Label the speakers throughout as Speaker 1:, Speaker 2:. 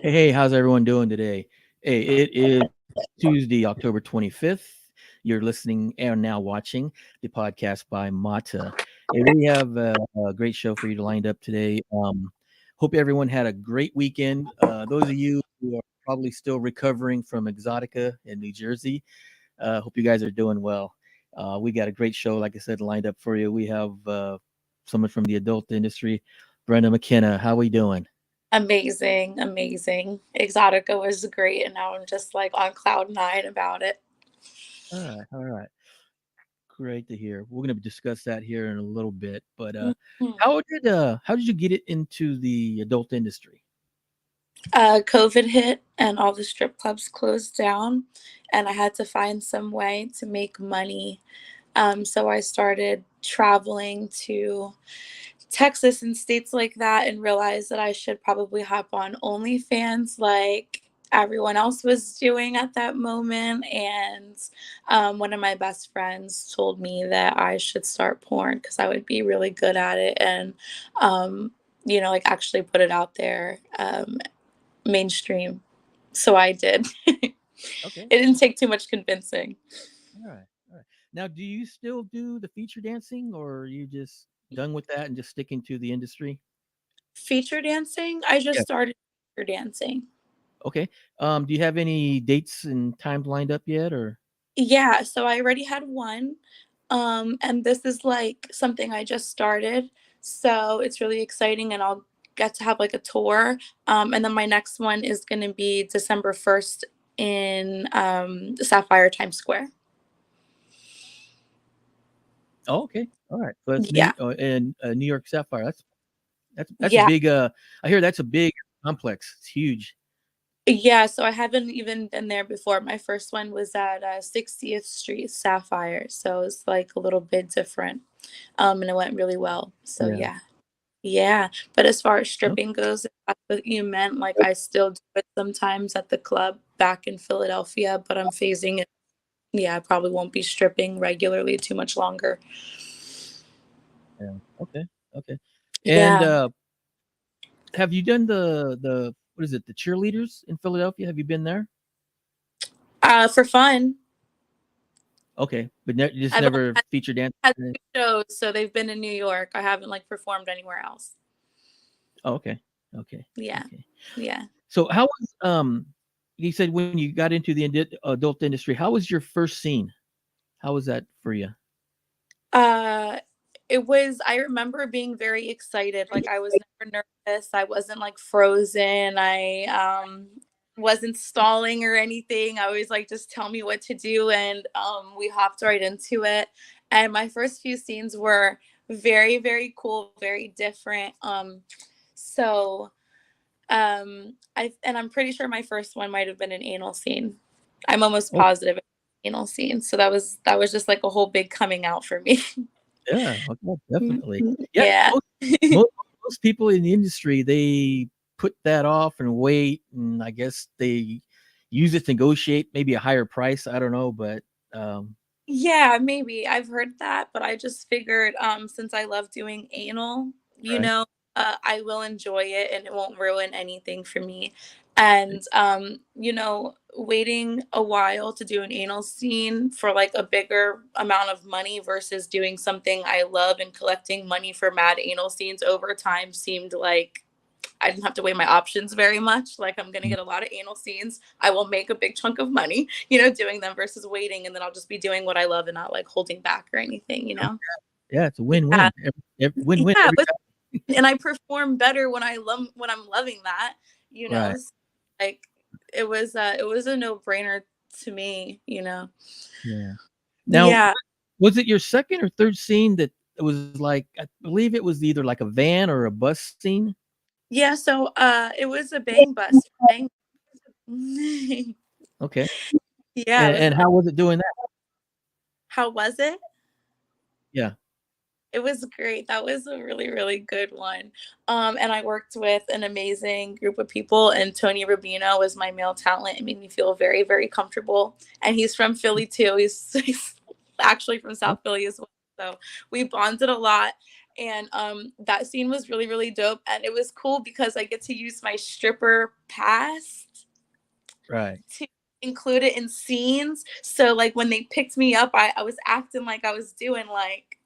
Speaker 1: Hey, how's everyone doing today? Hey, it is Tuesday, October 25th. You're listening and now watching the podcast by Mata. Hey, we have a great show for you lined up today. Hope everyone had a great weekend. Those of you who are probably still recovering from Exotica in New Jersey, hope you guys are doing well. We got a great show, like I said, lined up for you. We have someone from the adult industry, Brenna McKenna. How we doing?
Speaker 2: Amazing, amazing. Exotica was great, and now I'm just like on cloud nine about it.
Speaker 1: All right, all right. Great to hear. We're going to discuss that here in a little bit. But
Speaker 2: Mhm.
Speaker 1: how did you get it into the adult industry?
Speaker 2: COVID hit, and all the strip clubs closed down, and I had to find some way to make money. So I started traveling to Texas and states like that and realized that I should probably hop on OnlyFans like everyone else was doing at that moment. And one of my best friends told me that I should start porn because I would be really good at it and, like actually put it out there mainstream. So I did. It
Speaker 1: Okay.
Speaker 2: didn't take too much convincing.
Speaker 1: All right. All right. Now, do you still do the feature dancing, or are you just done with that and just sticking to the industry?
Speaker 2: Feature dancing, I just
Speaker 1: Yeah.
Speaker 2: started feature dancing.
Speaker 1: Okay. Do you have any dates and times lined up yet, or?
Speaker 2: Yeah, so I already had one. And this is like something I just started. So it's really exciting and I'll get to have like a tour. And then my next one is going to be December 1st in Sapphire Times Square.
Speaker 1: Oh, okay. All right. So that's
Speaker 2: Yeah.
Speaker 1: in New York Sapphire. That's a
Speaker 2: Yeah.
Speaker 1: big. I hear that's a big complex. It's huge.
Speaker 2: Yeah. So I haven't even been there before. My first one was at 60th Street Sapphire. So it's like a little bit different. And it went really well. So
Speaker 1: Yeah.
Speaker 2: yeah. Yeah, but as far as
Speaker 1: Okay.
Speaker 2: stripping goes, if that's what you meant, like I still do it sometimes at the club back in Philadelphia, but I'm phasing it. Yeah, I probably won't be stripping regularly too much longer.
Speaker 1: Yeah. Okay. Okay. And
Speaker 2: Yeah,
Speaker 1: have you done the what is it, the cheerleaders in Philadelphia? Have you been there?
Speaker 2: for fun.
Speaker 1: Okay, but just
Speaker 2: I've only
Speaker 1: never featured dance.
Speaker 2: had 2 shows, so they've been in New York. I haven't like performed anywhere else.
Speaker 1: Oh, okay, okay,
Speaker 2: Yeah,
Speaker 1: okay.
Speaker 2: yeah.
Speaker 1: So how was you said when you got into the adult industry, how was your first scene? How was that for you?
Speaker 2: Uh, it was. I remember being very excited. Like I was never nervous. I wasn't like frozen. I wasn't stalling or anything. I was like, just tell me what to do, and we hopped right into it. And my first few scenes were very, very cool, very different. So I'm pretty sure my first one might have been an anal scene. I'm almost
Speaker 1: Oh,
Speaker 2: positive it was an anal scene. So that was just like a whole big coming out for me.
Speaker 1: yeah, okay, definitely. Yeah,
Speaker 2: Yeah.
Speaker 1: most, most people in the industry they put that off and wait, and I guess they use it to negotiate maybe a higher price. I don't know, but um,
Speaker 2: Yeah, maybe. I've heard that, but I just figured since I love doing anal,
Speaker 1: right.
Speaker 2: I will enjoy it and it won't ruin anything for me. And waiting a while to do an anal scene for like a bigger amount of money versus doing something I love and collecting money for mad anal scenes over time seemed like I didn't have to weigh my options very much. Like I'm gonna get a lot of anal scenes. I will make a big chunk of money, doing them versus waiting, and then I'll just be doing what I love and not like holding back or anything.
Speaker 1: Yeah, it's a
Speaker 2: Yeah,
Speaker 1: win-win. Win-win
Speaker 2: yeah.
Speaker 1: every
Speaker 2: But
Speaker 1: time.
Speaker 2: and I perform better when I'm loving that. You
Speaker 1: Right.
Speaker 2: know, So, like it was a no brainer to me.
Speaker 1: Yeah. Now,
Speaker 2: Yeah,
Speaker 1: was it your second or third scene that it was like I believe it was either like a van or a bus scene?
Speaker 2: yeah. So it was a bang bus. Bang.
Speaker 1: Okay.
Speaker 2: Yeah, it was.
Speaker 1: And how was it doing that?
Speaker 2: How was it?
Speaker 1: Yeah.
Speaker 2: It was great. That was a really, really good one. And I worked with an amazing group of people, and Tony Rubino was my male talent. It made me feel very, very comfortable. And he's from Philly too. He's actually from
Speaker 1: Oh,
Speaker 2: South Philly as well. So we bonded a lot. And that scene was really, really dope. And it was cool because I get to use my stripper past
Speaker 1: Right.
Speaker 2: to include it in scenes. So like when they picked me up, I was acting like I was doing like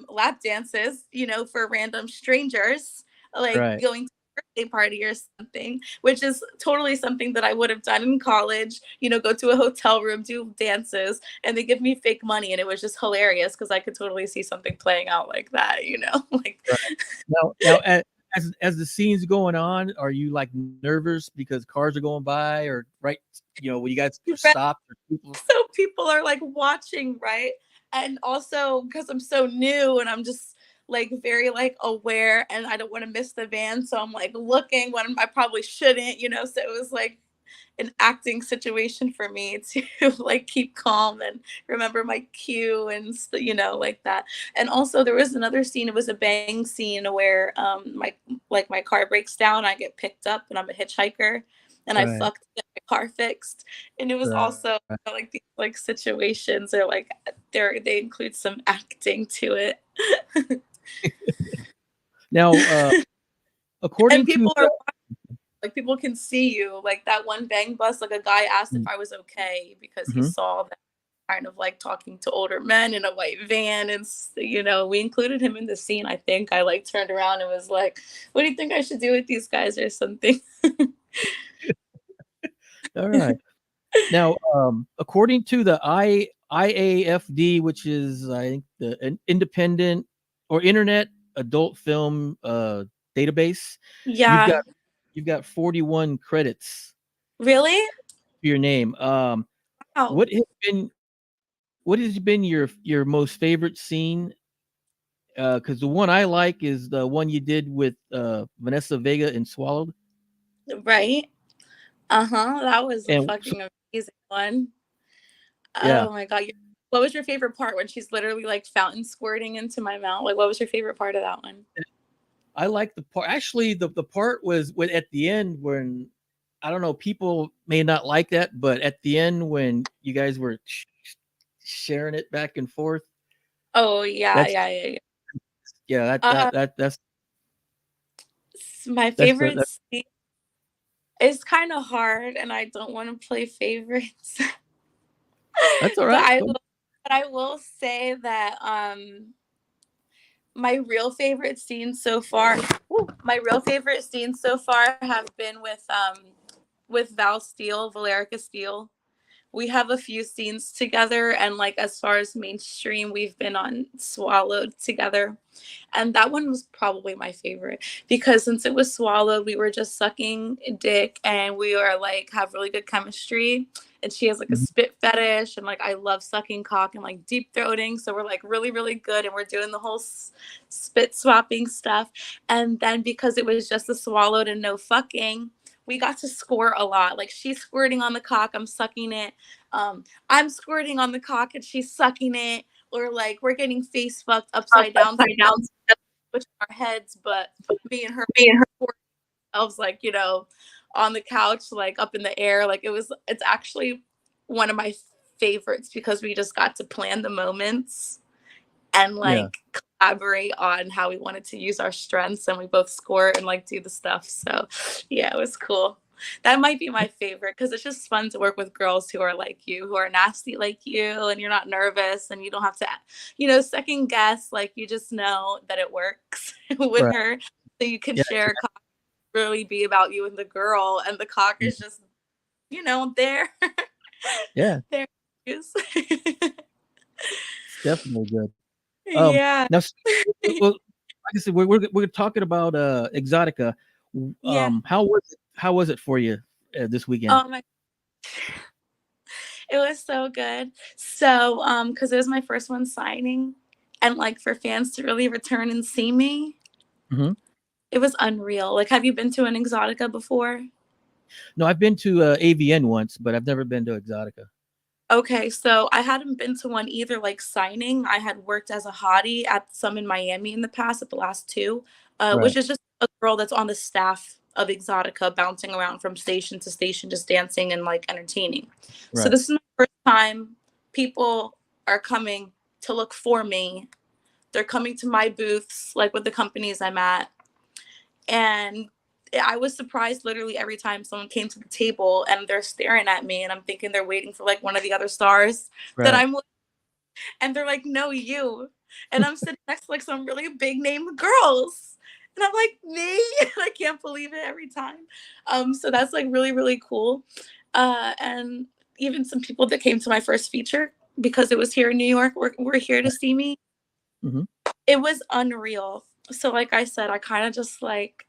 Speaker 2: lap dances, you know, for random strangers, like
Speaker 1: Right.
Speaker 2: going to a birthday party or something, which is totally something that I would have done in college, you know, go to a hotel room, do dances, and they give me fake money. And it was just hilarious because I could totally see something playing out like that, you know, like
Speaker 1: Right. Now, as the scene's going on, are you like nervous because cars are going by, or right? You know, when you guys stop, or people.
Speaker 2: so people are like watching, right? And also because I'm so new and I'm just like very like aware and I don't want to miss the van, so I'm like looking when I probably shouldn't, you know. So it was like an acting situation for me to like keep calm and remember my cue and you know, like that. And also there was another scene, it was a bang scene where my car breaks down, I get picked up and I'm a hitchhiker and I
Speaker 1: Right.
Speaker 2: fucked get my car fixed. And it was
Speaker 1: Right.
Speaker 2: also like these like situations are like they include some acting to it.
Speaker 1: Now,
Speaker 2: And
Speaker 1: according to
Speaker 2: people are like people can see you like that one bang bus, like a guy asked if I was okay because he
Speaker 1: Mhm.
Speaker 2: saw that kind of like talking to older men in a white van. And you know, we included him in the scene. I think I like turned around and was like, what do you think I should do with these guys or something?
Speaker 1: All right. Now, according to the IAFD, which is I think the an independent or Internet Adult Film database, you've got
Speaker 2: Yeah.
Speaker 1: you've got 41 credits
Speaker 2: Really?
Speaker 1: to your name.
Speaker 2: Wow.
Speaker 1: What has been what has been your most favorite scene? Because the one I like is the one you did with Vanessa Vega in Swallowed.
Speaker 2: Right. Uh-huh, that was a
Speaker 1: And so,
Speaker 2: fucking amazing one.
Speaker 1: yeah,
Speaker 2: Oh my god. What was your favorite part when she's literally like fountain squirting into my mouth? Like what was your favorite part of that one?
Speaker 1: I like the part. Actually, the part was when at the end when I don't know, people may not like that, but at the end when you guys were sharing it back and forth,
Speaker 2: Oh yeah,
Speaker 1: that's
Speaker 2: yeah, yeah, yeah.
Speaker 1: yeah,
Speaker 2: Uh my favorite
Speaker 1: that
Speaker 2: scene is kind of hard and I don't want to play favorites.
Speaker 1: that's all
Speaker 2: but
Speaker 1: right.
Speaker 2: I will but I will say that my real favorite scenes so far my real favorite scenes so far have been with Val Steele, Valerica Steele. We have a few scenes together and like as far as mainstream we've been on Swallowed together. And that one was probably my favorite because since it was Swallowed, we were just sucking dick and we were like have really good chemistry. And she has like a
Speaker 1: Mhm.
Speaker 2: spit fetish and like I love sucking cock and like deep throating. So we're like really, really good and we're doing the whole spit swapping stuff. And then because it was just a Swallowed and no fucking, we got to score a lot. Like she's squirting on the cock, I'm sucking it. I'm squirting on the cock and she's sucking it, or like we're getting face fucked upside down
Speaker 1: Upside down.
Speaker 2: with our heads, but me and her
Speaker 1: Me and her.
Speaker 2: ourselves like, you know, on the couch, like up in the air. Like it's actually one of my favorites because we just got to plan the moments and
Speaker 1: Yeah,
Speaker 2: like collaborate on how we wanted to use our strengths and we both score and like do the stuff. So yeah, it was cool. That might be my favorite because it's just fun to work with girls who are like you, who are nasty like you, and you're not nervous and you don't have to, you know, second guess. Like you just know that it works with
Speaker 1: right.
Speaker 2: her. So you can
Speaker 1: Yeah,
Speaker 2: share a cock really be about you and the girl, and the cock
Speaker 1: mhm,
Speaker 2: is just, you know, there.
Speaker 1: yeah,
Speaker 2: there it is.
Speaker 1: it's definitely good.
Speaker 2: Yeah.
Speaker 1: Now, well, like I said, we're talking about Exotica.
Speaker 2: Yeah.
Speaker 1: How was it for you this weekend?
Speaker 2: Oh my, it was so good. So, because it was my first one signing, and like for fans to really return and see me,
Speaker 1: Hmm.
Speaker 2: it was unreal. Like, have you been to an Exotica before?
Speaker 1: No, I've been to AVN once, but I've never been to Exotica.
Speaker 2: Okay, so I hadn't been to one either, like signing. I had worked as a hottie at some in Miami in the past, at the last two, which
Speaker 1: Right,
Speaker 2: is just a girl that's on the staff of Exotica, bouncing around from station to station, just dancing and like entertaining. So
Speaker 1: right.
Speaker 2: this is my first time people are coming to look for me. they're coming to my booths, like with the companies I'm at. And I was surprised literally every time someone came to the table and they're staring at me and I'm thinking they're waiting for like one of the other stars that
Speaker 1: Right.
Speaker 2: I'm with, and they're like, no, you. And I'm sitting next to like some really big name girls. And I'm like, me? I can't believe it every time. So that's like really, really cool. And even some people that came to my first feature because it was here in New York were here to see me.
Speaker 1: Mm-hmm.
Speaker 2: It was unreal. So like I said, I kind of just like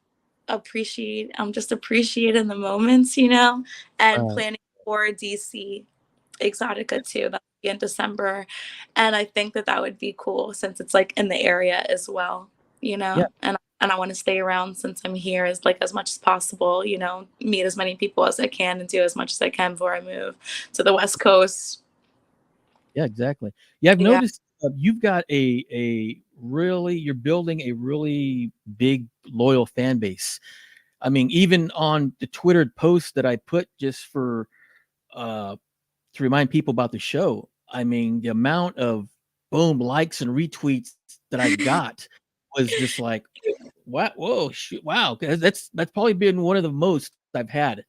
Speaker 2: I'm just appreciating the moments, and
Speaker 1: Right.
Speaker 2: planning for DC Exotica too. That'll be in December. And I think that that would be cool since it's like in the area as well,
Speaker 1: Yeah.
Speaker 2: and I want to stay around since I'm here as much as possible, meet as many people as I can and do as much as I can before I move to the West Coast.
Speaker 1: Yeah, exactly. Yeah, I've
Speaker 2: Yeah.
Speaker 1: noticed you've got a really you're building a really big loyal fan base. I mean, even on the Twitter post that I put just for uh to remind people about the show. I mean, the amount of boom likes and retweets that I got was just like, wow, whoa, shoot, wow. That's probably been one of the most I've had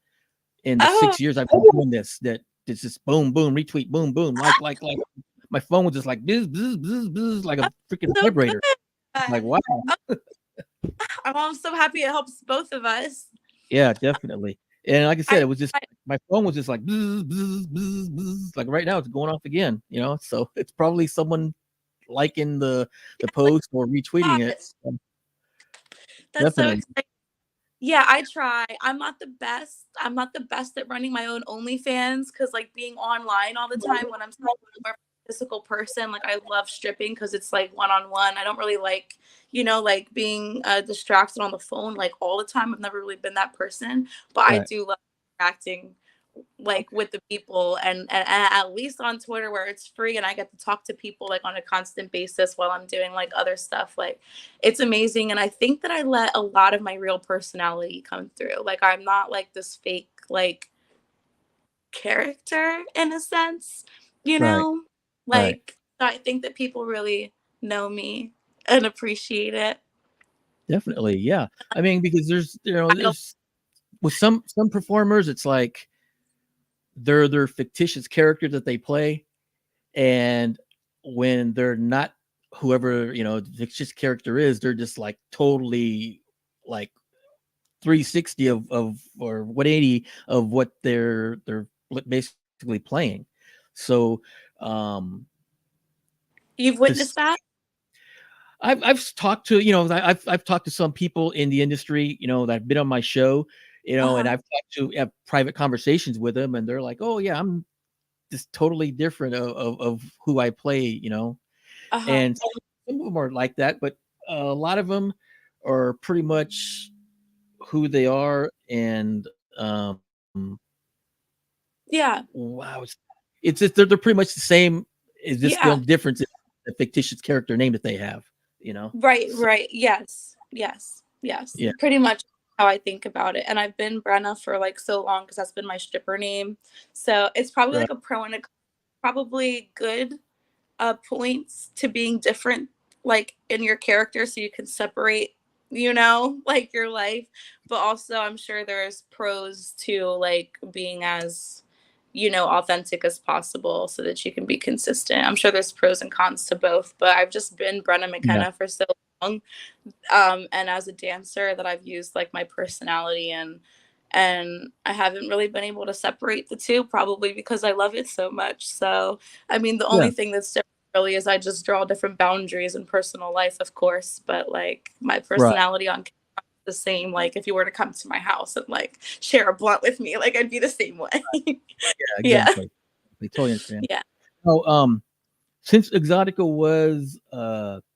Speaker 1: in the
Speaker 2: Oh,
Speaker 1: 6 years I've been doing this. That it's just boom, boom, retweet, boom, boom, like. My phone was just like bzz, bzz, bzz, bzz, like a freaking
Speaker 2: so good.
Speaker 1: vibrator. Like, wow.
Speaker 2: I'm so happy it helps both of us.
Speaker 1: Yeah, definitely. And like I
Speaker 2: I,
Speaker 1: said, it was just
Speaker 2: I
Speaker 1: my phone was just like bzz, bzz, bzz, bzz. Like right now it's going off again, so it's probably someone liking the post or retweeting it.
Speaker 2: that's so
Speaker 1: Definitely.
Speaker 2: exciting. Yeah, I try. I'm not the best. I'm not the best at running my own OnlyFans because, like, being online all the time when I'm more of a physical person, like, I love stripping because it's like one on one. I don't really like, like being distracted on the phone like all the time. I've never really been that person, but I
Speaker 1: Right.
Speaker 2: do love interacting like with the people, and at least on Twitter where it's free and I get to talk to people like on a constant basis while I'm doing like other stuff. Like it's amazing. And I think that I let a lot of my real personality come through. Like I'm not like this fake like character in a sense, you
Speaker 1: Right.
Speaker 2: know?
Speaker 1: Right.
Speaker 2: Like I think that people really know me and appreciate it.
Speaker 1: Definitely. Yeah. I mean, because there's
Speaker 2: I don't
Speaker 1: there's with some performers, it's like they're their fictitious character that they play, and when they're not whoever the fictitious character is, they're just like totally like 360 of or 180 of what they're basically playing. So
Speaker 2: you've
Speaker 1: this
Speaker 2: witnessed that?
Speaker 1: I've talked to I've talked to some people in the industry that have been on my show, and
Speaker 2: Uh-huh.
Speaker 1: I've talked to have private conversations with them, and they're like, oh yeah, I'm just totally different of who I play,
Speaker 2: Uh-huh.
Speaker 1: and some of them are like that, but a lot of them are pretty much who they are, and
Speaker 2: Yeah.
Speaker 1: wow, it's just they're pretty much the same. It's just the
Speaker 2: Yeah.
Speaker 1: only difference is the fictitious character name that they have, you know.
Speaker 2: Right,
Speaker 1: So
Speaker 2: right. Yes. Yes. Yes.
Speaker 1: yeah,
Speaker 2: Pretty much how I think about it. And I've been Brenna for like so long because that's been my stripper name. So it's probably
Speaker 1: right,
Speaker 2: like a pro and a probably good points to being different like in your character so you can separate, like your life. But also I'm sure there's pros to like being as authentic as possible so that you can be consistent. I'm sure there's pros and cons to both, but I've just been Brenna
Speaker 1: yeah,
Speaker 2: McKenna for so long, and as a dancer that I've used like my personality, and I haven't really been able to separate the two, probably because I love it so much. So I mean the
Speaker 1: yeah,
Speaker 2: only thing that's different really is I just draw different boundaries in personal life, of course, but like my
Speaker 1: right,
Speaker 2: personality on the same. Like if you were to come to my house and like share a blunt with me, like I'd be the same way.
Speaker 1: yeah,
Speaker 2: Yeah.
Speaker 1: exactly. I totally understand.
Speaker 2: Yeah.
Speaker 1: So, since Exotica was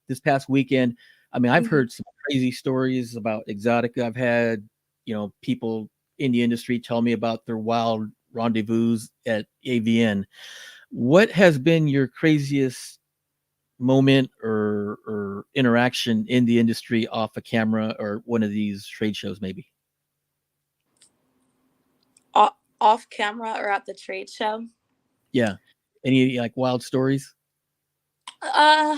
Speaker 1: this past weekend, I mean, I've
Speaker 2: Mhm.
Speaker 1: heard some crazy stories about Exotica. I've had people in the industry tell me about their wild rendezvous at AVN. What has been your craziest moment or interaction in the industry off a camera or one of these trade shows, maybe?
Speaker 2: Off camera or at the trade show?
Speaker 1: Yeah. Any like wild stories?
Speaker 2: Uh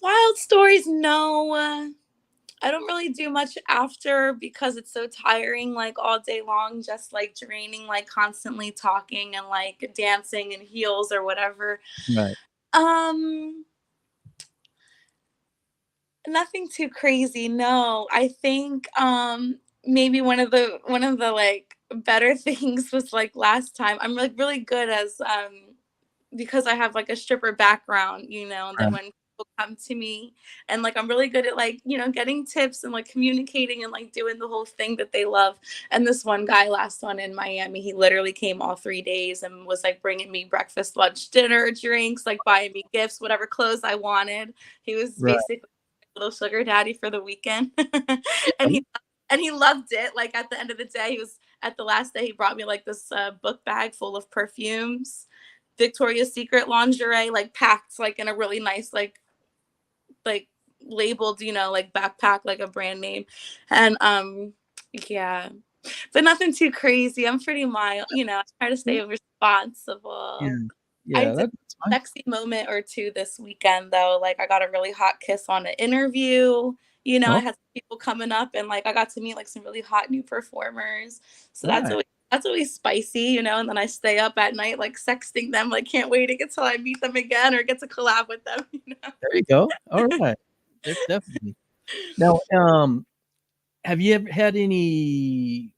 Speaker 2: Wild stories, no. I don't really do much after because it's so tiring, like all day long, just like draining, like constantly talking and like dancing in heels or whatever.
Speaker 1: Right.
Speaker 2: Um, Nothing too crazy. No, I think maybe one of the like better things was like last time. I'm like really good as because I have like a stripper background, that
Speaker 1: Right.
Speaker 2: when people come to me and like I'm really good at like, getting tips and like communicating and like doing the whole thing that they love. And this one guy last one in Miami, he literally came all 3 days and was like bringing me breakfast, lunch, dinner, drinks, like buying me gifts, whatever clothes I wanted. He was
Speaker 1: Right.
Speaker 2: basically a little sugar daddy for the weekend. and
Speaker 1: Um,
Speaker 2: he and he loved it. Like at the end of the day, he was at the last day, he brought me like this book bag full of perfumes, Victoria's Secret lingerie, like packed like in a really nice like labeled, like backpack, like a brand name. And yeah. But nothing too crazy. I'm pretty mild, I try to stay
Speaker 1: yeah.
Speaker 2: responsible. I
Speaker 1: Yeah.
Speaker 2: did
Speaker 1: That's
Speaker 2: a
Speaker 1: fine.
Speaker 2: sexy moment or two this weekend though. Like I got a really hot kiss on an interview. I
Speaker 1: Oh,
Speaker 2: had some people coming up and like I got to meet like some really hot new performers. So that's
Speaker 1: right.
Speaker 2: always spicy, and then I stay up at night like sexting them, like can't wait to get till I meet them again or get to collab with them.
Speaker 1: There you go. All right. Definitely. Now, have you ever had any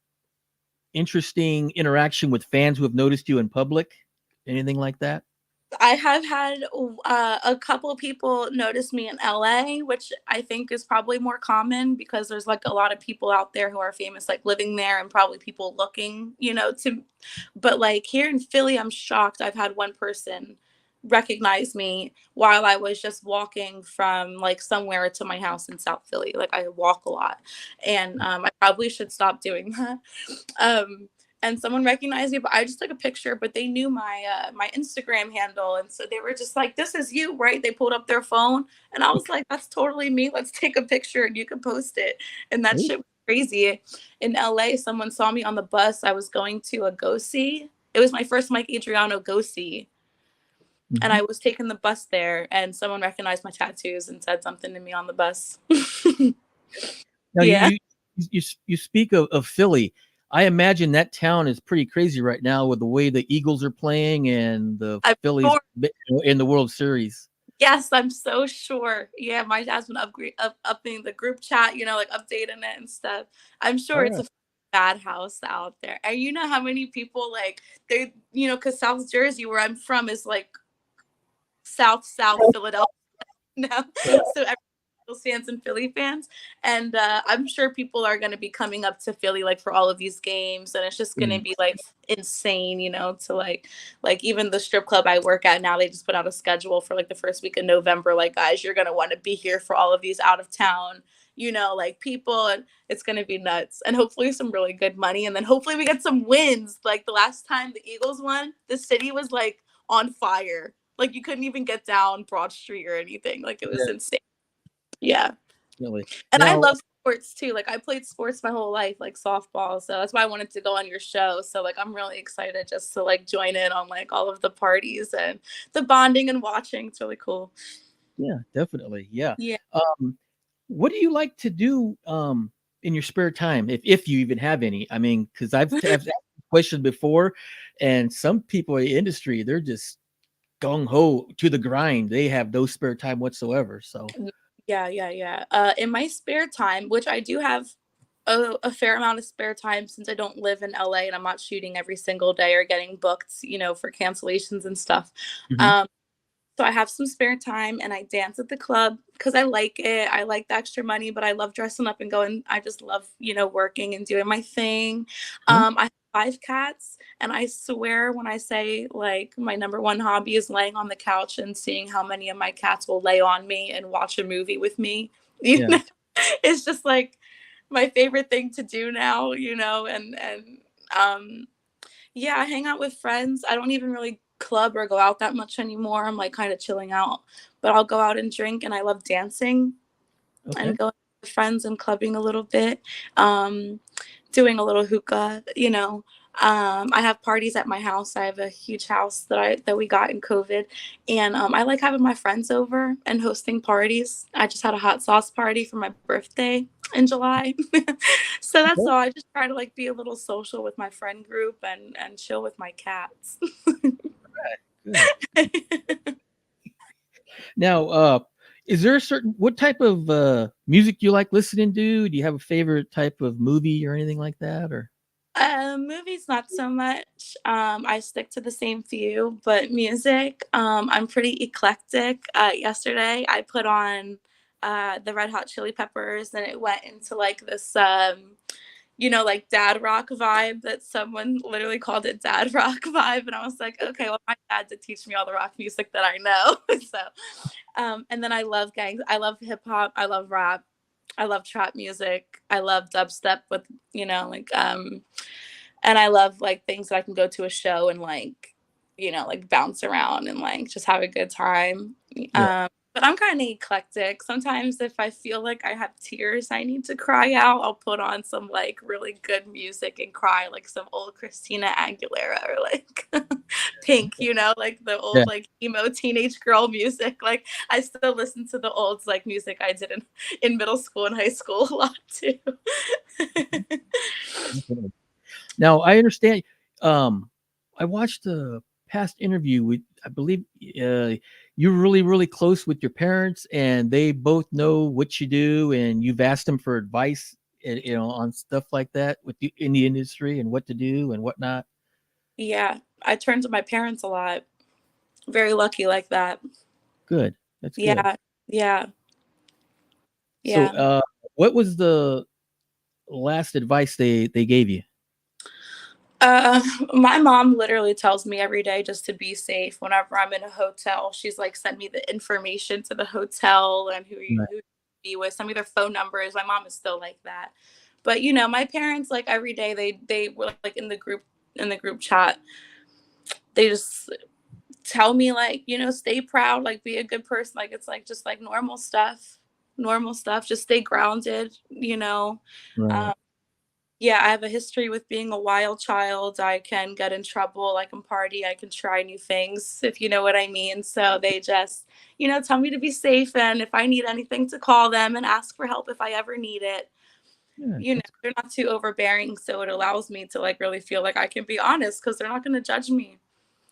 Speaker 1: interesting interaction with fans who have noticed you in public? Anything like that?
Speaker 2: I have had a couple people notice me in LA, which I think is probably more common because there's like a lot of people out there who are famous, like living there, and probably people looking, to. But like here in Philly, I'm shocked. I've had one person recognize me while I was just walking from like somewhere to my house in South Philly. Like I walk a lot, and I probably should stop doing that. um and someone recognized me, but I just took a picture, but they knew my Instagram handle, and so they were just like, this is you, right? They pulled up their phone, and I was like, that's totally me, let's take a picture and you can post it. And that
Speaker 1: Okay.
Speaker 2: shit was crazy. In LA, someone saw me on the bus. I was going to a go see, it was my first Mike Adriano go see, and
Speaker 1: Mhm.
Speaker 2: I was taking the bus there, and someone recognized my tattoos and said something to me on the bus.
Speaker 1: Now
Speaker 2: Yeah.
Speaker 1: you speak of Philly. I imagine that town is pretty crazy right now with the way the Eagles are playing and the
Speaker 2: I'm
Speaker 1: Phillies
Speaker 2: sure.
Speaker 1: in the World Series.
Speaker 2: Yes, I'm so sure. Yeah, my dad's been upping the group chat, like updating it and stuff. I'm sure
Speaker 1: All
Speaker 2: it's
Speaker 1: right.
Speaker 2: a bad house out there. And you know how many people like they, because South Jersey, where I'm from, is like South Philadelphia now. So Eagles fans and Philly fans, and I'm sure people are going to be coming up to Philly like for all of these games, and it's just going to
Speaker 1: Yeah.
Speaker 2: be like insane, to like even the strip club I work at now, they just put out a schedule for like the first week of November. Like, guys, you're going to want to be here for all of these out of town, like people, and it's going to be nuts. And hopefully some really good money, and then hopefully we get some wins. Like the last time the Eagles won, the city was like on fire. Like you couldn't even get down Broad Street or anything. Like it was
Speaker 1: Yeah,
Speaker 2: insane. Yeah.
Speaker 1: definitely.
Speaker 2: And I
Speaker 1: Now,
Speaker 2: love sports too. Like I played sports my whole life, like softball. So that's why I wanted to go on your show. So like I'm really excited just to like join in on like all of the parties and the bonding and watching. It's really cool.
Speaker 1: yeah, definitely. Yeah.
Speaker 2: Yeah.
Speaker 1: Um, what do you like to do in your spare time, if you even have any? I mean, because I've asked questions before, and some people in the industry they're just gung ho to the grind. They have no spare time whatsoever. So,
Speaker 2: Yeah. In my spare time, which I do have a fair amount of spare time since I don't live in LA and I'm not shooting every single day or getting booked, for cancellations and stuff.
Speaker 1: mhm,
Speaker 2: Um, So I have some spare time and I dance at the club because I like it. I like the extra money, but I love dressing up and going. I just love, working and doing my thing.
Speaker 1: mhm,
Speaker 2: I have 5 cats, and I swear when I say like my number one hobby is laying on the couch and seeing how many of my cats will lay on me and watch a movie with me. You
Speaker 1: yeah,
Speaker 2: know, it's just like my favorite thing to do now, and um yeah, I hang out with friends. I don't even really club or go out that much anymore. I'm like kind of chilling out, but I'll go out and drink, and I love dancing
Speaker 1: okay,
Speaker 2: and going with friends and clubbing a little bit, um, doing a little hookah, I have parties at my house. I have a huge house that we got in COVID, and I like having my friends over and hosting parties. I just had a hot sauce party for my birthday in July, so that's
Speaker 1: Okay,
Speaker 2: all. I just try to like be a little social with my friend group and chill with my cats.
Speaker 1: good. Now, is there a certain what type of music you like listening to? Do you have a favorite type of movie or anything like that? Or
Speaker 2: Movies, not so much. I stick to the same few, but music, I'm pretty eclectic. Yesterday, I put on the Red Hot Chili Peppers, and it went into like this, like dad rock vibe that someone literally called it dad rock vibe. And I was like, okay, well, my dad did teach me all the rock music that I know. So, and then I love gangs. I love hip hop. I love rap. I love trap music. I love dubstep with, and I love like things that I can go to a show and like, like bounce around and like just have a good time.
Speaker 1: yeah,
Speaker 2: But I'm kind of eclectic. Sometimes if I feel like I have tears I need to cry out, I'll put on some like really good music and cry, like some old Christina Aguilera or like Pink, like the
Speaker 1: yeah,
Speaker 2: old like emo teenage girl music. Like I still listen to the old like music I did in middle school and high school a lot too.
Speaker 1: definitely. Now I understand. Um, I watched a past interview with, I believe, you're really, really close with your parents, and they both know what you do, and you've asked them for advice, on stuff like that with the in the industry and what to do and whatnot.
Speaker 2: Yeah, I turn to my parents a lot. Very lucky like that.
Speaker 1: Good, that's good.
Speaker 2: Yeah, yeah,
Speaker 1: So,
Speaker 2: yeah.
Speaker 1: what was the last advice they gave you?
Speaker 2: Uh, my mom literally tells me every day just to be safe whenever I'm in a hotel. She's like, send me the information to the hotel and
Speaker 1: Right,
Speaker 2: who you be with, send me their phone numbers. My mom is still like that. But my parents like every day they were like in the group chat. They just tell me like, stay proud, like be a good person. Like it's like just like normal stuff. Normal stuff. Just stay grounded.
Speaker 1: right.
Speaker 2: Um, yeah, I have a history with being a wild child. I can get in trouble. I can party. I can try new things, if you know what I mean. So they just, tell me to be safe. And if I need anything, to call them and ask for help if I ever need it.
Speaker 1: Yeah, that's
Speaker 2: They're not too overbearing. So it allows me to like really feel like I can be honest because they're not going to judge me.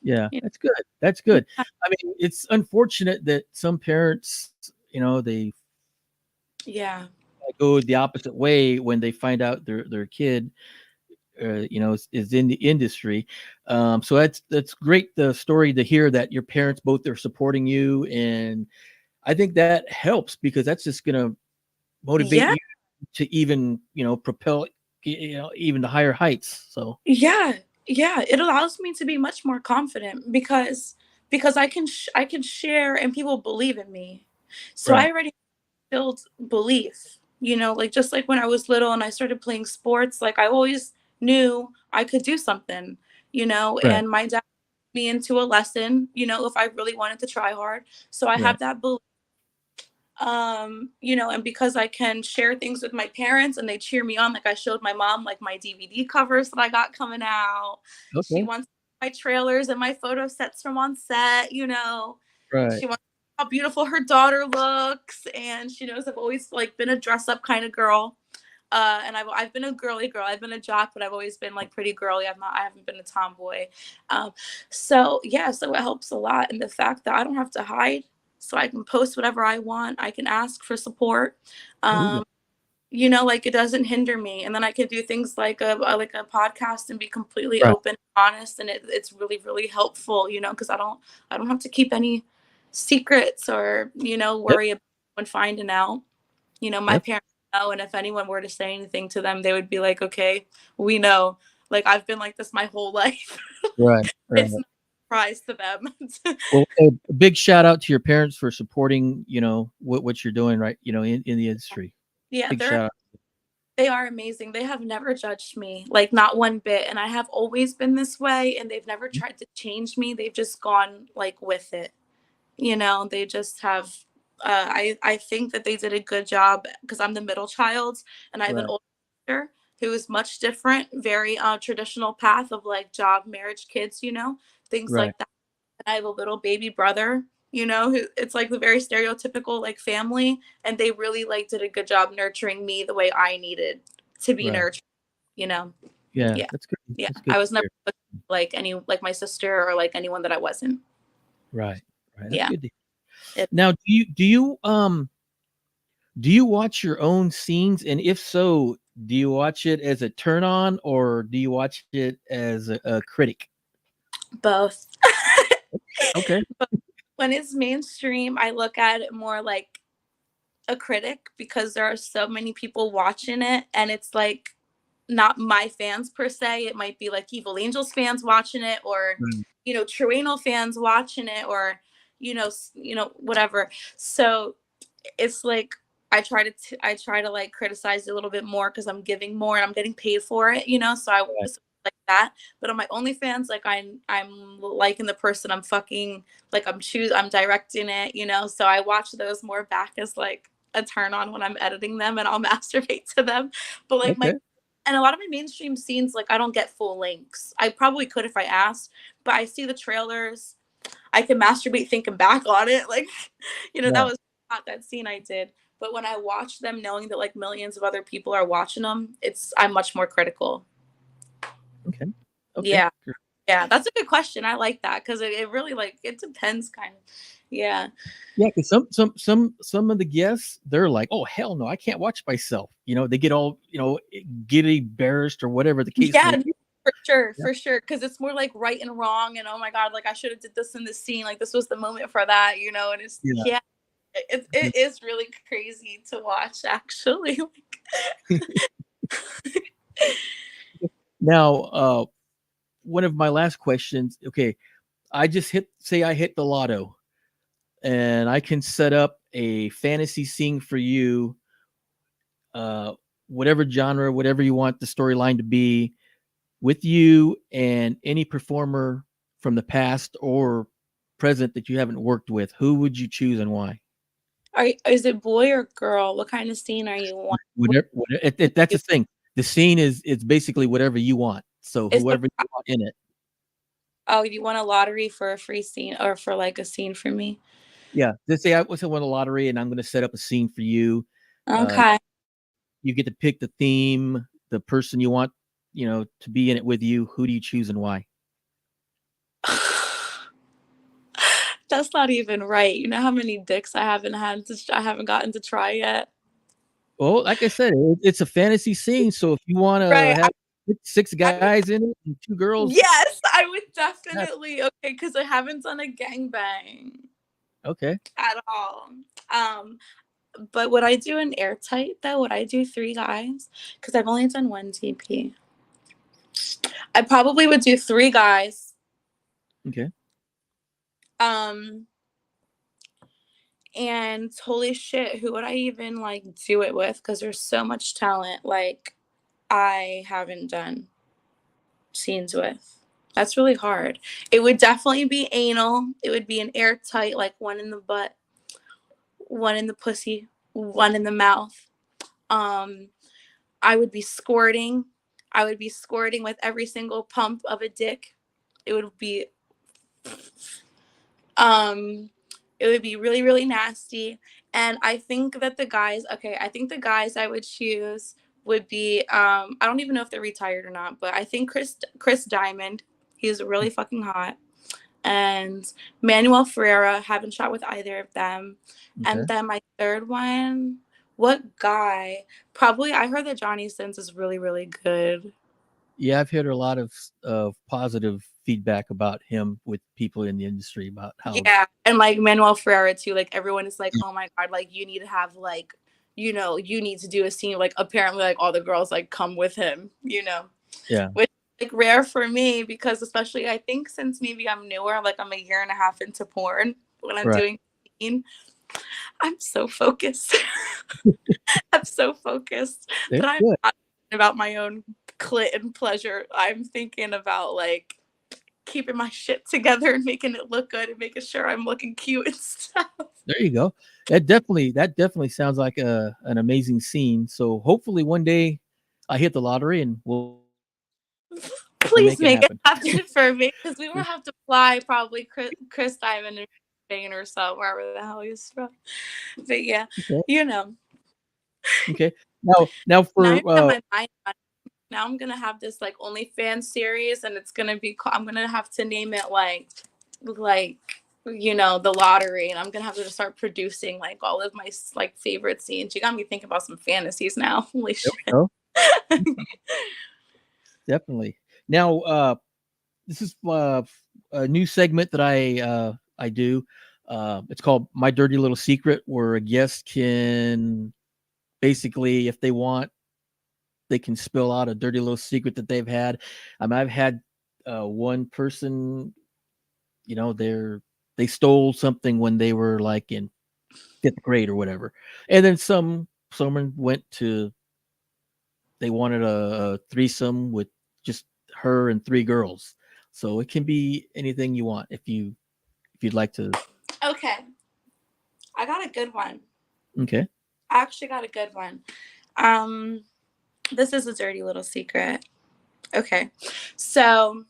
Speaker 1: yeah,
Speaker 2: You
Speaker 1: that's good. That's
Speaker 2: know?
Speaker 1: good. I mean, it's unfortunate that some parents, they
Speaker 2: Yeah.
Speaker 1: go the opposite way when they find out their kid, is in the industry. So that's great. The story to hear that your parents both are supporting you, and I think that helps because that's just going to motivate
Speaker 2: Yeah.
Speaker 1: you to even propel even to higher heights. So
Speaker 2: Yeah, yeah, it allows me to be much more confident because I can share and people believe in me. So I
Speaker 1: right,
Speaker 2: already build belief, like just like when I was little and I started playing sports, like I always knew I could do something,
Speaker 1: right,
Speaker 2: and my dad put me into a lesson, if I really wanted to try hard. So I
Speaker 1: right.
Speaker 2: have that belief, and because I can share things with my parents and they cheer me on, like I showed my mom like my DVD covers that I got coming out. She
Speaker 1: Okay,
Speaker 2: wants my trailers and my photo sets from on set.
Speaker 1: right.
Speaker 2: She wants how beautiful her daughter looks, and she knows I've always like been a dress up kind of girl. And I've been a girly girl. I've been a jock, but I've always been like pretty girly. I haven't been a tomboy. So yeah, so it helps a lot. And the fact that I don't have to hide, so I can post whatever I want. I can ask for support.
Speaker 1: There you go.
Speaker 2: Um, like it doesn't hinder me. And then I can do things like a podcast and be completely
Speaker 1: Right.
Speaker 2: open, and honest, and it's really really helpful. Because I don't have to keep any secrets or
Speaker 1: Yep.
Speaker 2: worry about when finding out. My
Speaker 1: That's
Speaker 2: parents know, and if anyone were to say anything to them, they would be like, "Okay, we know. Like I've been like this my whole life.
Speaker 1: right.
Speaker 2: It's
Speaker 1: Right.
Speaker 2: not a surprise to them."
Speaker 1: Well, a big shout out to your parents for supporting, what you're doing, right? In the industry.
Speaker 2: Yeah,
Speaker 1: Big shout out.
Speaker 2: they are amazing. They have never judged me, like not one bit, and I have always been this way, and they've never tried to change me. They've just gone like with it. They just have. I think that they did a good job because I'm the middle child and I have an
Speaker 1: Right.
Speaker 2: older sister. who is much different, very traditional path of like job, marriage, kids, things
Speaker 1: Right.
Speaker 2: like that. I have a little baby brother, who it's like the very stereotypical like family, and they really like did a good job nurturing me the way I needed to be
Speaker 1: Right.
Speaker 2: nurtured, you know.
Speaker 1: Yeah.
Speaker 2: Yeah.
Speaker 1: That's good.
Speaker 2: Yeah.
Speaker 1: That's good
Speaker 2: I
Speaker 1: to
Speaker 2: was never
Speaker 1: hear.
Speaker 2: like my sister or like anyone that I wasn't.
Speaker 1: Right. Right. That's
Speaker 2: Yeah.
Speaker 1: good to hear.
Speaker 2: It,
Speaker 1: Now, do you watch your own scenes? And if so, do you watch it as a turn on or do you watch it as a critic?
Speaker 2: both.
Speaker 1: Okay.
Speaker 2: When it's mainstream, I look at it more like a critic because there are so many people watching it, and it's like not my fans per se. It might be like Evil Angels fans watching it, or
Speaker 1: Right.
Speaker 2: True Anal fans watching it, or whatever. So it's like I try to like criticize it a little bit more because I'm giving more and I'm getting paid for it, so I
Speaker 1: Right.
Speaker 2: was like that. But on my OnlyFans, like I'm liking the person I'm fucking, like I'm directing it, so I watch those more back as like a turn on when I'm editing them, and I'll masturbate to them. But like
Speaker 1: Okay.
Speaker 2: and a lot of my mainstream scenes, like I don't get full lengths. I probably could if I asked, but I see the trailers. I can masturbate thinking back on it. Like, that
Speaker 1: Right.
Speaker 2: was not that scene I did. But when I watch them knowing that like millions of other people are watching them, I'm much more critical.
Speaker 1: Okay. Okay.
Speaker 2: Yeah. Yeah. That's a good question. I like that because it really like it depends kind of. Yeah.
Speaker 1: Yeah, because some of the guests, they're like, "Oh hell no, I can't watch myself." They get all giddy, embarrassed, or whatever the case may
Speaker 2: Yeah,
Speaker 1: be.
Speaker 2: for sure,
Speaker 1: Yeah,
Speaker 2: for sure. Because it's more like right and wrong, and oh my god, like I should have did this in this scene, like this was the moment for that, and it's
Speaker 1: yeah.
Speaker 2: yeah, it is really crazy to watch actually.
Speaker 1: Now, one of my last questions. Okay, I hit the lotto, and I can set up a fantasy scene for you, uh, whatever genre, whatever you want the storyline to be, with you and any performer from the past or present that you haven't worked with. Who would you choose and why?
Speaker 2: Is it boy or girl? What kind of scene are you want?
Speaker 1: That's the thing. The scene is it's basically whatever you want. So
Speaker 2: Is the
Speaker 1: whoever you want in it.
Speaker 2: Oh, you want a lottery for a free scene or for like a scene for me?
Speaker 1: Yeah. Let's say I was to win a lottery and I'm going to set up a scene for you. Uh,
Speaker 2: Okay.
Speaker 1: you get to pick the theme, the person you want, to be in it with you. Who do you choose and why?
Speaker 2: That's not even right. You know how many dicks I haven't gotten to try yet?
Speaker 1: Well, like I said, it's a fantasy scene. So if you want to
Speaker 2: Right.
Speaker 1: have six
Speaker 2: I would,
Speaker 1: guys in it and two girls,
Speaker 2: yes, I would
Speaker 1: yeah,
Speaker 2: definitely. Okay, because I haven't done a gangbang
Speaker 1: okay.
Speaker 2: at all. Um, but would I do an airtight though? Would I do three guys? Because I've only done one TP. I probably would do three guys.
Speaker 1: Okay.
Speaker 2: Um, and holy shit, who would I even like do it with? Because there's so much talent like I haven't done scenes with. That's really hard. It would definitely be anal. It would be an airtight, like one in the butt, one in the pussy, one in the mouth. Um, I would be squirting. I would be squirting with every single pump of a dick. It would be um it would be really, really nasty. And I think that I think the guys I would choose would be I don't even know if they're retired or not, but I think Chris Diamond, he's really fucking hot. And Manuel Ferreira, haven't shot with either of them.
Speaker 1: Okay.
Speaker 2: And then my third one, what guy? Probably I heard that Johnny Sins is really, really good.
Speaker 1: Yeah, I've heard a lot of positive feedback about him with people in the industry about how.
Speaker 2: Yeah. And like Manuel Ferreira too. Like everyone is like, oh my God, like you need to have like, you need to do a scene. Like apparently like all the girls like come with him,
Speaker 1: Yeah.
Speaker 2: which is like rare for me because especially I think since maybe I'm newer, like I'm a year and a half into porn when I'm
Speaker 1: Right.
Speaker 2: doing a scene, I'm so focused. I'm so focused
Speaker 1: That's
Speaker 2: that I'm
Speaker 1: good.
Speaker 2: not thinking about my own clit and pleasure. I'm thinking about like keeping my shit together and making it look good and making sure I'm looking cute and stuff.
Speaker 1: There you go. That definitely sounds like an amazing scene. So hopefully one day I hit the lottery, and we'll make it happen.
Speaker 2: Please make it happen for me, because we will have to fly probably Chris Diamond or Spain or so, wherever the hell he's from. But yeah,
Speaker 1: Okay.
Speaker 2: you know.
Speaker 1: Okay. Now
Speaker 2: Now
Speaker 1: for
Speaker 2: you got my mind. Now I'm gonna have this like OnlyFans series, and it's gonna be. I'm gonna have to name it like the lottery, and I'm gonna have to start producing like all of my like favorite scenes. You got me thinking about some fantasies now. Holy
Speaker 1: there
Speaker 2: shit.
Speaker 1: we go. Definitely. Now, this is a new segment that I do. It's called My Dirty Little Secret, where a guest can basically, if they want, they can spill out a dirty little secret that they've had. I've had one person, they stole something when they were like in fifth grade or whatever, and then someone went to they wanted a threesome with just her and three girls. So it can be anything you want if you'd like to.
Speaker 2: Okay, I got a good one.
Speaker 1: Okay.
Speaker 2: I actually got a good one. Um, this is a dirty little secret. Okay, so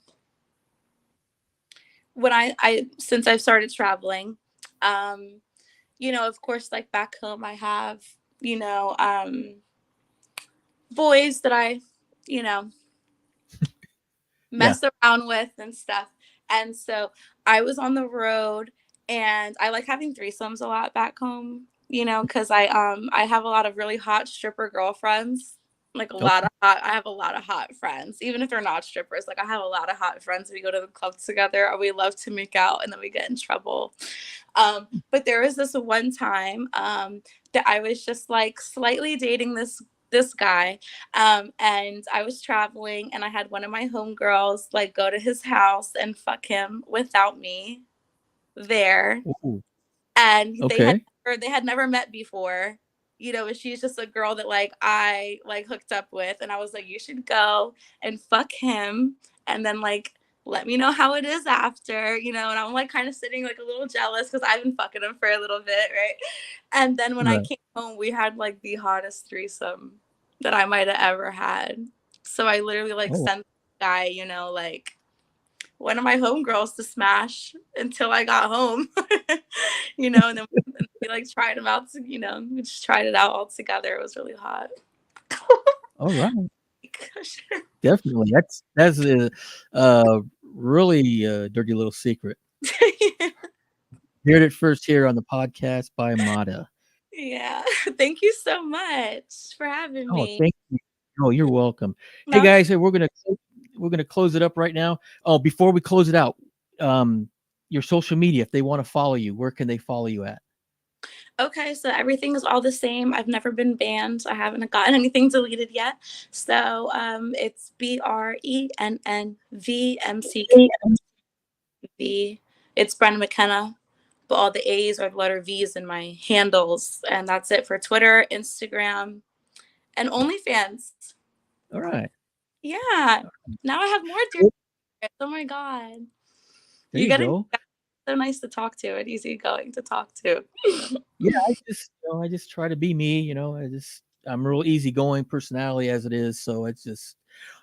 Speaker 2: when I since I've started traveling, um, of course, like back home, I have you know um boys that I you know
Speaker 1: Yeah.
Speaker 2: mess around with and stuff. And so I was on the road, and I like having threesomes a lot back home, because I have a lot of really hot stripper girlfriends. Like
Speaker 1: Okay.
Speaker 2: I have a lot of hot friends, even if they're not strippers. Like I have a lot of hot friends. We go to the club together, or we love to make out, and then we get in trouble. But there was this one time that I was just like slightly dating this guy, and I was traveling, and I had one of my homegirls like go to his house and fuck him without me there,
Speaker 1: Ooh,
Speaker 2: and
Speaker 1: okay.
Speaker 2: they had never met before. And she's just a girl that like I like hooked up with, and I was like, you should go and fuck him, and then like let me know how it is after. And I'm like kind of sitting like a little jealous because I've been fucking him for a little bit, right? And then when I
Speaker 1: Right.
Speaker 2: came home, we had like the hottest threesome that I might have ever had. So I literally like
Speaker 1: Oh,
Speaker 2: sent the guy, like one of my homegirls to smash until I got home. And then we like tried them out. We just tried it out all together. It was really hot.
Speaker 1: all right.
Speaker 2: Gosh.
Speaker 1: Definitely. That's a really dirty little secret. Heard it first here on the podcast by Mata.
Speaker 2: Yeah. Thank you so much for having
Speaker 1: Oh,
Speaker 2: me.
Speaker 1: thank you. Oh, you're welcome. Hey
Speaker 2: No.
Speaker 1: guys, hey, we're gonna close it up right now. Oh, before we close it out, um, your social media, if they want to follow you, where can they follow you at?
Speaker 2: Okay, so everything is all the same. I've never been banned. I haven't gotten anything deleted yet. So it's BrennMcKenna. It's Brenna McKenna, but all the A's are the letter V's in my handles. And that's it for Twitter, Instagram, and OnlyFans.
Speaker 1: All right.
Speaker 2: Yeah. Now I have more dirty
Speaker 1: Well,
Speaker 2: secrets. Oh my God.
Speaker 1: there
Speaker 2: You
Speaker 1: you
Speaker 2: getting
Speaker 1: go.
Speaker 2: so nice to talk to and easygoing to talk to.
Speaker 1: Yeah, I just try to be me, I'm a real easygoing personality as it is, so it's just,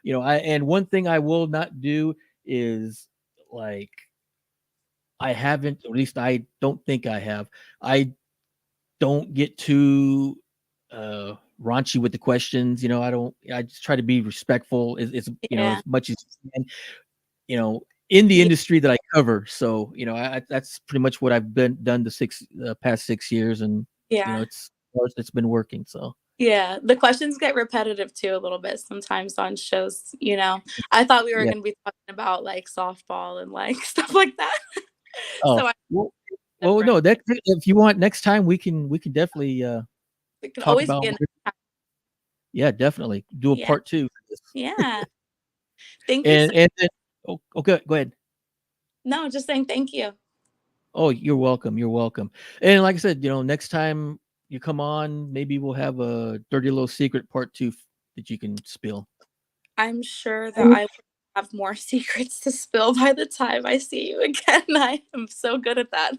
Speaker 1: and one thing I will not do is like I haven't, or at least I don't think I have. I don't get too raunchy with the questions. I don't. I just try to be respectful
Speaker 2: Yeah.
Speaker 1: as much as you can. In the
Speaker 2: Yeah.
Speaker 1: industry that I cover. So that's pretty much what I've been done the past 6 years, and
Speaker 2: Yeah.
Speaker 1: it's been working. So
Speaker 2: Yeah, the questions get repetitive too a little bit sometimes on shows. I thought we were
Speaker 1: yeah.
Speaker 2: gonna be talking about like softball and like stuff like that.
Speaker 1: Oh
Speaker 2: So I
Speaker 1: well,
Speaker 2: different.
Speaker 1: no. That if you want next time, we can definitely
Speaker 2: It can
Speaker 1: talk
Speaker 2: always
Speaker 1: about.
Speaker 2: be a
Speaker 1: Yeah, definitely do a
Speaker 2: yeah.
Speaker 1: part two.
Speaker 2: Yeah. Thank you so
Speaker 1: And then, okay, go ahead.
Speaker 2: No, just saying thank you.
Speaker 1: Oh, you're welcome. You're welcome. And like I said, next time you come on, maybe we'll have a dirty little secret part two that you can spill.
Speaker 2: I'm sure that I will have more secrets to spill by the time I see you again. I am so good at that.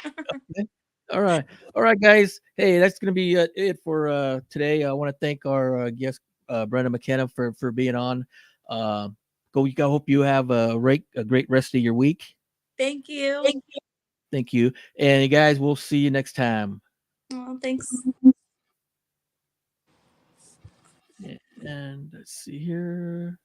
Speaker 1: Okay. All right. All right, guys. Hey, that's going to be it for today. I want to thank our guest, Brenna McKenna, for being on. Uh, I hope you have a great rest of your week.
Speaker 2: Thank you.
Speaker 1: Thank you, and guys, we'll see you next time.
Speaker 2: Oh, thanks.
Speaker 1: And let's see here.